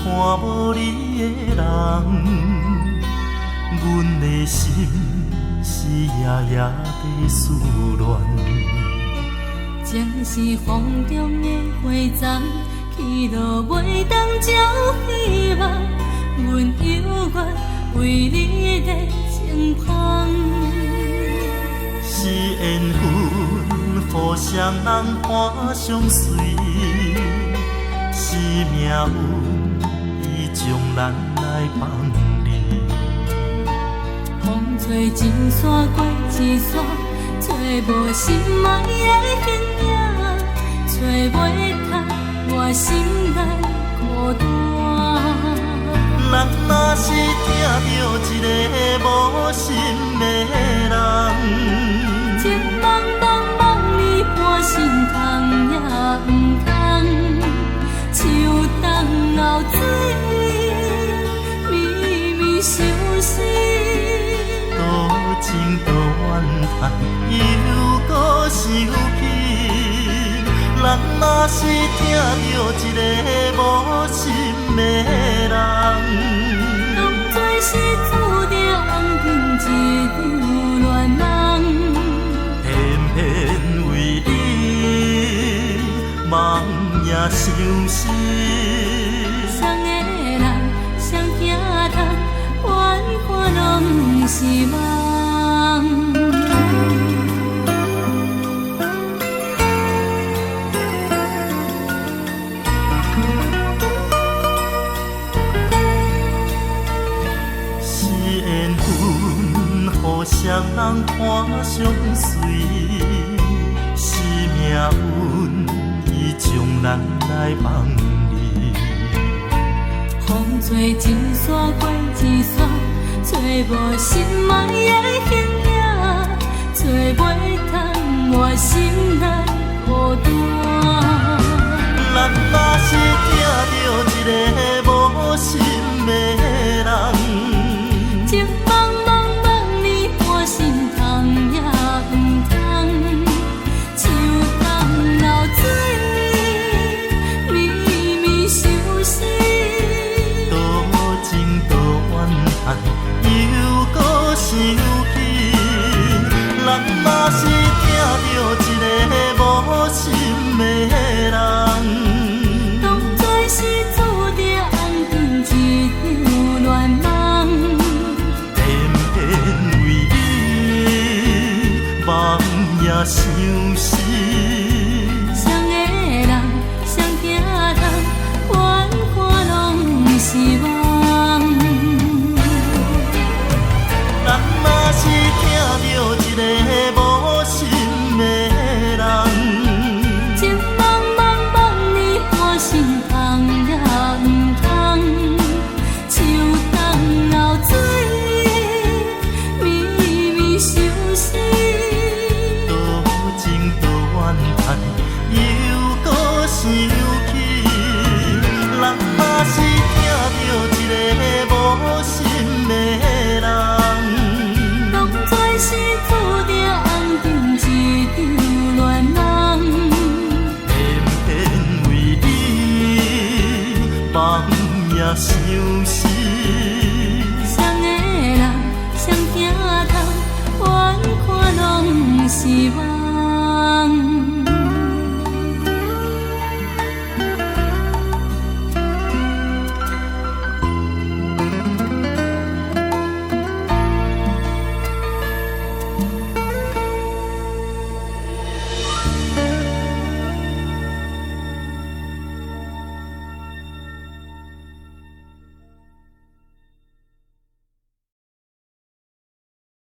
看无你的人，阮的心是夜夜在思恋。情是风中的花丛，去路袂当照希望。阮犹原为你在情芳，是缘分，互相人伴相随，是命运，伊将咱来放离。风吹一山过一山，找无心爱的形影，找袂透我心内孤单。人若是听到一个无心的人，情茫茫茫你半心痛也毋通，树冬流水，绵绵相思。多情多怨叹，又搁想起。人若是听到一个无心的人，当作是注定红尘一场乱梦，偏偏为你梦也相思。双的人，双惊叹，怨恨拢是梦。互相人伴相随，是命运，伊将咱来放离。风吹一山过一山，找无心爱的形影，找袂透我心内孤单。人若是听到一个无心的人，情茫茫茫你半心痛也毋通，树冬流水，绵绵相思。多情多怨叹，又搁想起。人若是听到一个无心的人，当作是注定红尘一场乱梦，偏偏为你梦也相思。双的人，双惊叹，怨恨拢是梦。人若是听到一个无心的人，情茫茫茫你半心痛也毋通，树冬流水，绵绵相思。多情多怨叹，又搁想起。人若是听到一个无心的人，当作是注定红尘一场乱梦，偏偏为你梦也相思。双的人，双惊叹，怨恨拢是梦。